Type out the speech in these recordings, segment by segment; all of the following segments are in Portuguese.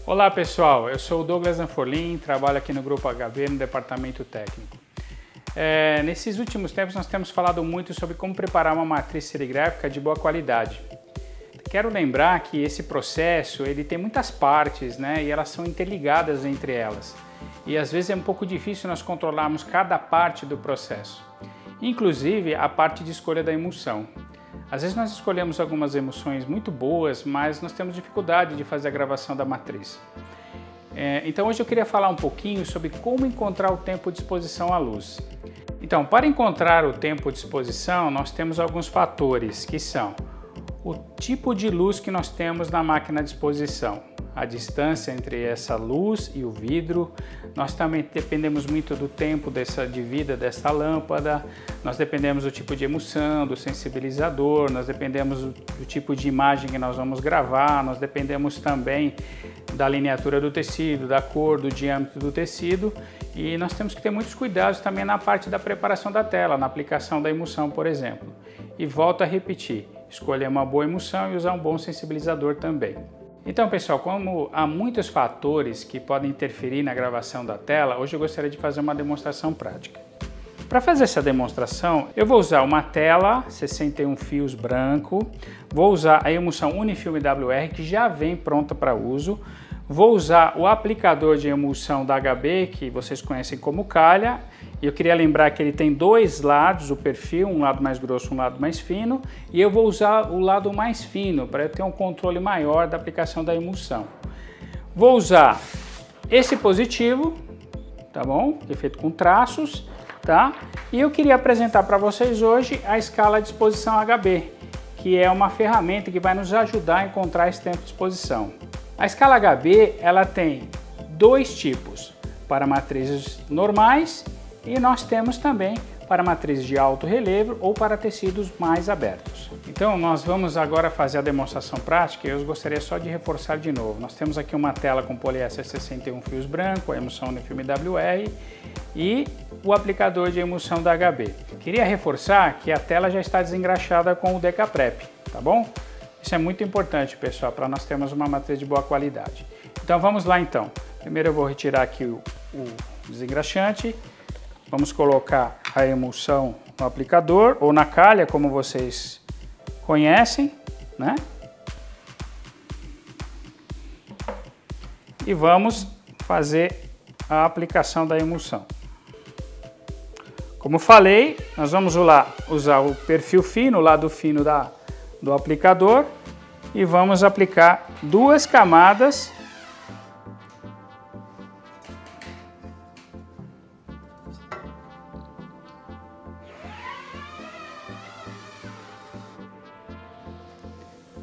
Olá pessoal, eu sou o Douglas Anforlin, trabalho aqui no Grupo HB no Departamento Técnico. Nesses últimos tempos nós temos falado muito sobre como preparar uma matriz serigráfica de boa qualidade. Quero lembrar que esse processo ele tem muitas partes, né, e elas são interligadas entre elas. E às vezes é um pouco difícil nós controlarmos cada parte do processo, inclusive a parte de escolha da emulsão. Às vezes nós escolhemos algumas emulsões muito boas, mas nós temos dificuldade de fazer a gravação da matriz. Então hoje eu queria falar um pouquinho sobre como encontrar o tempo de exposição à luz. Então, para encontrar o tempo de exposição, nós temos alguns fatores que são o tipo de luz que nós temos na máquina de exposição, a distância entre essa luz e o vidro. Nós também dependemos muito do tempo de vida dessa lâmpada, nós dependemos do tipo de emulsão, do sensibilizador, nós dependemos do tipo de imagem que nós vamos gravar, nós dependemos também da lineatura do tecido, da cor, do diâmetro do tecido, e nós temos que ter muitos cuidados também na parte da preparação da tela, na aplicação da emulsão, por exemplo. E volto a repetir, escolher uma boa emulsão e usar um bom sensibilizador também. Então pessoal, como há muitos fatores que podem interferir na gravação da tela, hoje eu gostaria de fazer uma demonstração prática. Para fazer essa demonstração, eu vou usar uma tela 61 fios branco, vou usar a emulsão Unifilme WR que já vem pronta para uso, vou usar o aplicador de emulsão da HB que vocês conhecem como calha. E eu queria lembrar que ele tem dois lados, o perfil, um lado mais grosso, um lado mais fino, e eu vou usar o lado mais fino para eu ter um controle maior da aplicação da emulsão. Vou usar esse positivo, tá bom? Que é feito com traços, tá? E eu queria apresentar para vocês hoje a escala de exposição HB, que é uma ferramenta que vai nos ajudar a encontrar esse tempo de exposição. A escala HB, ela tem dois tipos, para matrizes normais, e nós temos também para matrizes de alto relevo ou para tecidos mais abertos. Então nós vamos agora fazer a demonstração prática e eu gostaria só de reforçar de novo. Nós temos aqui uma tela com poliéster 61 fios branco, a emulsão Unifilme WR e o aplicador de emulsão da HB. Queria reforçar que a tela já está desengraxada com o Decaprep, tá bom? Isso é muito importante, pessoal, para nós termos uma matriz de boa qualidade. Então vamos lá então. Primeiro eu vou retirar aqui o desengraxante. Vamos colocar a emulsão no aplicador ou na calha, como vocês conhecem, né? E vamos fazer a aplicação da emulsão. Como falei, nós vamos usar o perfil fino, o lado fino do aplicador, e vamos aplicar duas camadas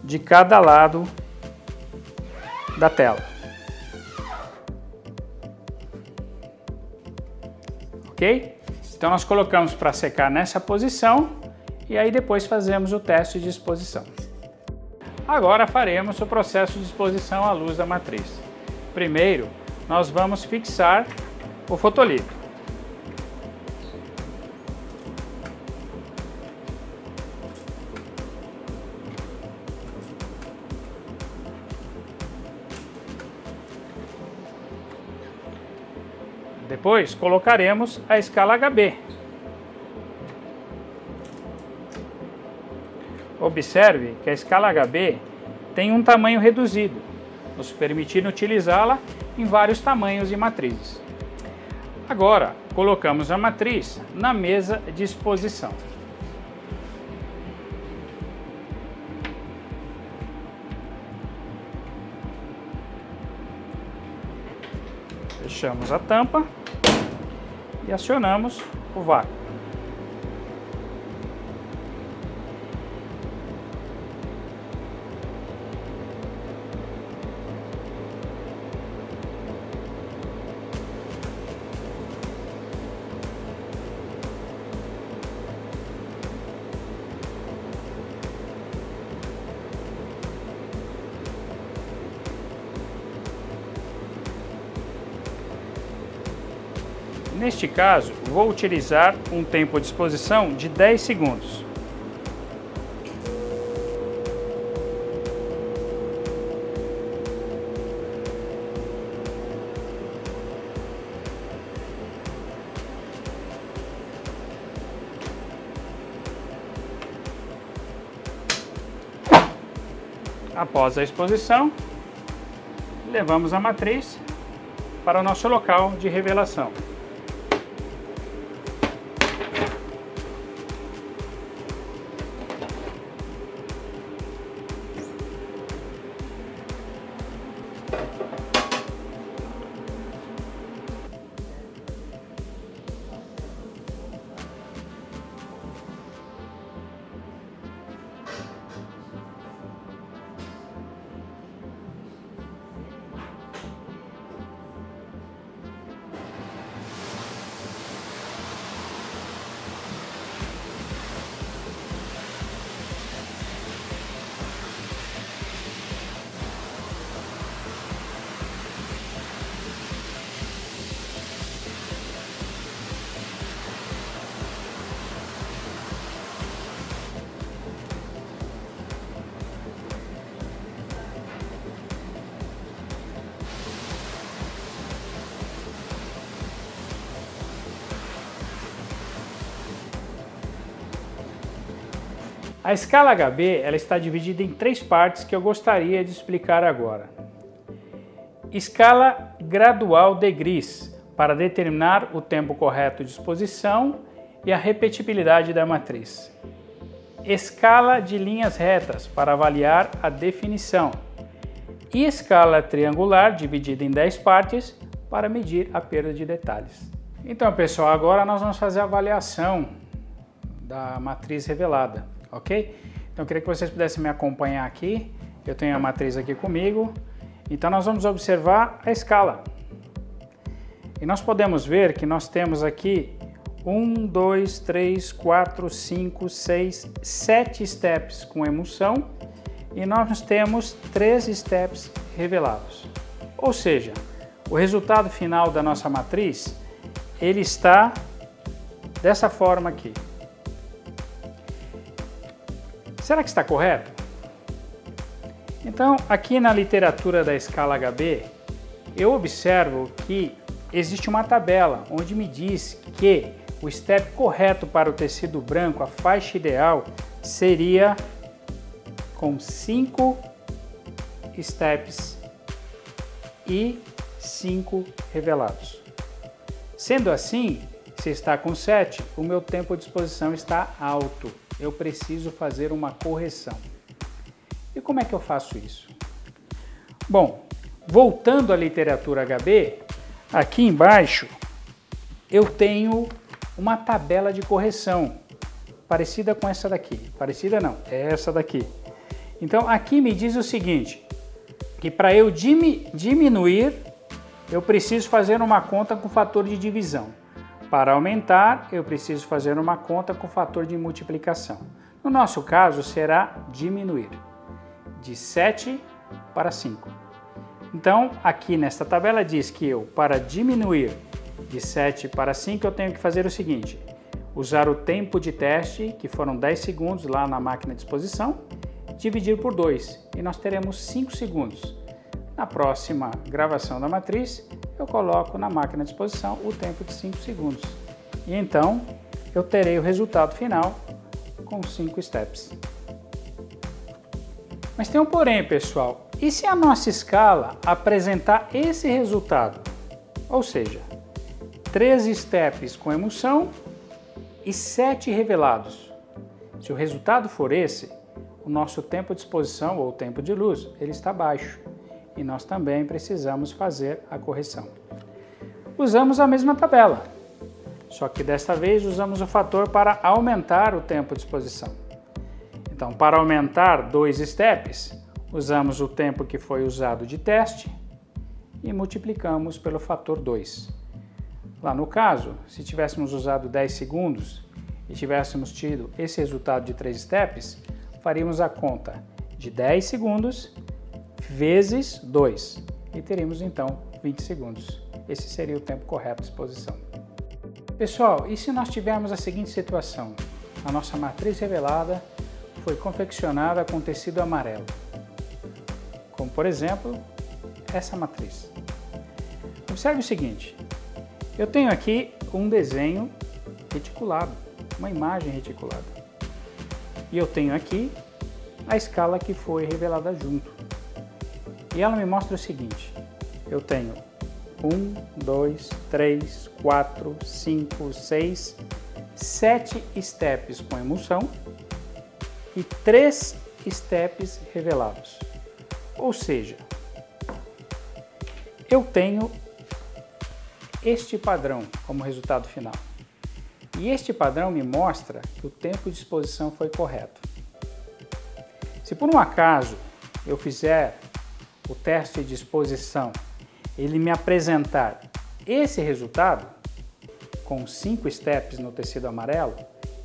de cada lado da tela. Ok? Então nós colocamos para secar nessa posição e aí depois fazemos o teste de exposição. Agora faremos o processo de exposição à luz da matriz. Primeiro, nós vamos fixar o fotolito. Depois colocaremos a escala HB. Observe que a escala HB tem um tamanho reduzido, nos permitindo utilizá-la em vários tamanhos e matrizes. Agora, colocamos a matriz na mesa de exposição. Fechamos a tampa e acionamos o vácuo. Neste caso, vou utilizar um tempo de exposição de 10 segundos. Após a exposição, levamos a matriz para o nosso local de revelação. A escala HB ela está dividida em 3 partes que eu gostaria de explicar agora. Escala gradual de Gris, para determinar o tempo correto de exposição e a repetibilidade da matriz. Escala de linhas retas, para avaliar a definição. E escala triangular, dividida em 10 partes, para medir a perda de detalhes. Então, pessoal, agora nós vamos fazer a avaliação da matriz revelada. Ok? Então eu queria que vocês pudessem me acompanhar aqui. Eu tenho a matriz aqui comigo. Então nós vamos observar a escala. E nós podemos ver que nós temos aqui 1, 2, 3, 4, 5, 6, 7 steps com emulsão e nós temos 3 steps revelados. Ou seja, o resultado final da nossa matriz, ele está dessa forma aqui. Será que está correto? Então, aqui na literatura da escala HB, eu observo que existe uma tabela onde me diz que o step correto para o tecido branco, a faixa ideal, seria com 5 steps e 5 revelados. Sendo assim, se está com 7, o meu tempo de exposição está alto. Eu preciso fazer uma correção. E como é que eu faço isso? Bom, voltando à literatura HB, aqui embaixo eu tenho uma tabela de correção, parecida com essa daqui. Parecida não, é essa daqui. Então aqui me diz o seguinte, que para eu diminuir, eu preciso fazer uma conta com fator de divisão. Para aumentar, eu preciso fazer uma conta com fator de multiplicação. No nosso caso, será diminuir, de 7 para 5. Então, aqui nesta tabela diz que eu, para diminuir de 7 para 5, eu tenho que fazer o seguinte, usar o tempo de teste, que foram 10 segundos lá na máquina de exposição, dividir por 2, e nós teremos 5 segundos. Na próxima gravação da matriz, eu coloco na máquina de exposição o tempo de 5 segundos. E então, eu terei o resultado final com 5 steps. Mas tem um porém, pessoal. E se a nossa escala apresentar esse resultado? Ou seja, 3 steps com emulsão e 7 revelados. Se o resultado for esse, o nosso tempo de exposição ou tempo de luz, ele está baixo. E nós também precisamos fazer a correção. Usamos a mesma tabela, só que desta vez usamos o fator para aumentar o tempo de exposição. Então, para aumentar 2 steps, usamos o tempo que foi usado de teste e multiplicamos pelo fator 2. Lá no caso, se tivéssemos usado 10 segundos e tivéssemos tido esse resultado de 3 steps, faríamos a conta de 10 segundos vezes 2 e teríamos então 20 segundos. Esse seria o tempo correto de exposição. Pessoal, e se nós tivermos a seguinte situação? A nossa matriz revelada foi confeccionada com tecido amarelo, como por exemplo essa matriz. Observe o seguinte, eu tenho aqui um desenho reticulado, uma imagem reticulada, e eu tenho aqui a escala que foi revelada junto. E ela me mostra o seguinte: eu tenho 1, 2, 3, 4, 5, 6, 7 steps com emulsão e 3 steps revelados. Ou seja, eu tenho este padrão como resultado final. E este padrão me mostra que o tempo de exposição foi correto. Se por um acaso eu fizer o teste de exposição, ele me apresentar esse resultado, com 5 steps no tecido amarelo,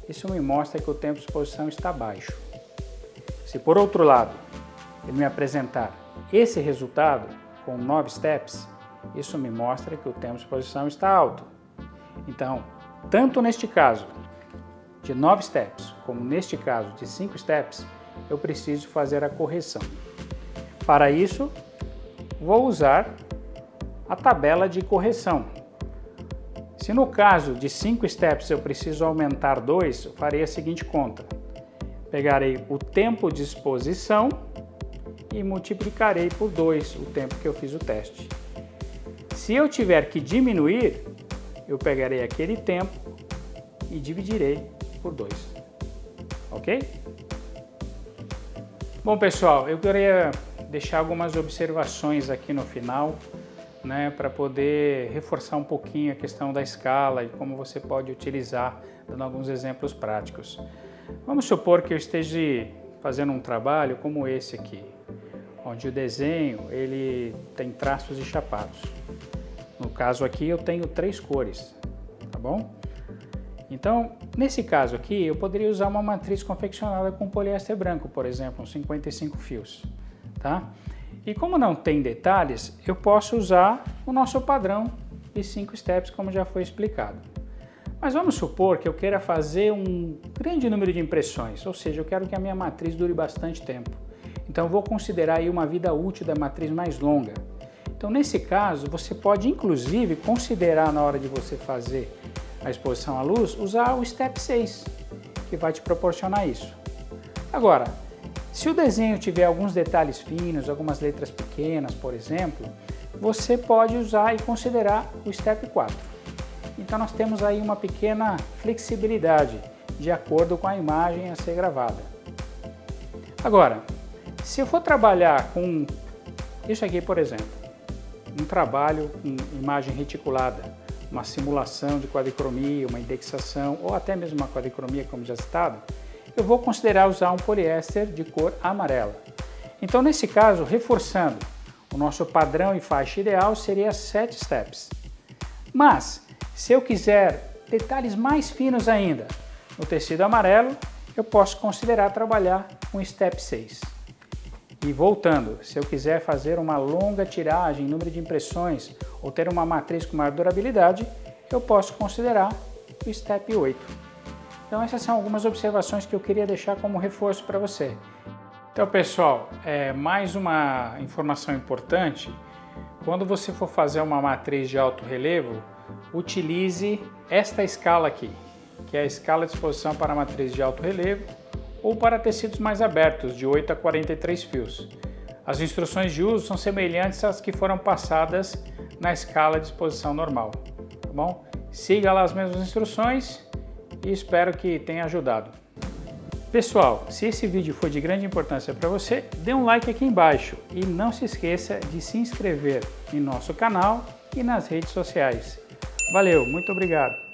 isso me mostra que o tempo de exposição está baixo. Se por outro lado, ele me apresentar esse resultado com 9 steps, isso me mostra que o tempo de exposição está alto. Então, tanto neste caso de 9 steps, como neste caso de 5 steps, eu preciso fazer a correção. Para isso, vou usar a tabela de correção. Se no caso de 5 steps eu preciso aumentar 2, eu farei a seguinte conta. Pegarei o tempo de exposição e multiplicarei por 2 o tempo que eu fiz o teste. Se eu tiver que diminuir, eu pegarei aquele tempo e dividirei por 2. Ok? Bom, pessoal, eu queria deixar algumas observações aqui no final, para poder reforçar um pouquinho a questão da escala e como você pode utilizar, dando alguns exemplos práticos. Vamos supor que eu esteja fazendo um trabalho como esse aqui, onde o desenho ele tem traços e chapados. No caso aqui eu tenho 3 cores, tá bom? Então, nesse caso aqui, eu poderia usar uma matriz confeccionada com poliéster branco, por exemplo, uns 55 fios, tá? E como não tem detalhes, eu posso usar o nosso padrão de 5 steps, como já foi explicado. Mas vamos supor que eu queira fazer um grande número de impressões, ou seja, eu quero que a minha matriz dure bastante tempo. Então, eu vou considerar aí uma vida útil da matriz mais longa. Então, nesse caso, você pode, inclusive, considerar na hora de você fazer a exposição à luz, usar o Step 6, que vai te proporcionar isso. Agora, se o desenho tiver alguns detalhes finos, algumas letras pequenas, por exemplo, você pode usar e considerar o Step 4. Então nós temos aí uma pequena flexibilidade de acordo com a imagem a ser gravada. Agora, se eu for trabalhar com isso aqui, por exemplo, um trabalho com imagem reticulada, uma simulação de quadricromia, uma indexação ou até mesmo uma quadricromia, como já citado, eu vou considerar usar um poliéster de cor amarela. Então, nesse caso, reforçando, o nosso padrão e faixa ideal seria 7 steps. Mas, se eu quiser detalhes mais finos ainda no tecido amarelo, eu posso considerar trabalhar com Step 6. E voltando, se eu quiser fazer uma longa tiragem, número de impressões ou ter uma matriz com maior durabilidade, eu posso considerar o Step 8. Então essas são algumas observações que eu queria deixar como reforço para você. Então pessoal, mais uma informação importante, quando você for fazer uma matriz de alto relevo, utilize esta escala aqui, que é a escala de exposição para matriz de alto relevo ou para tecidos mais abertos, de 8 a 43 fios. As instruções de uso são semelhantes às que foram passadas na escala de exposição normal, tá bom? Siga lá as mesmas instruções e espero que tenha ajudado. Pessoal, se esse vídeo foi de grande importância para você, dê um like aqui embaixo e não se esqueça de se inscrever em nosso canal e nas redes sociais. Valeu, muito obrigado!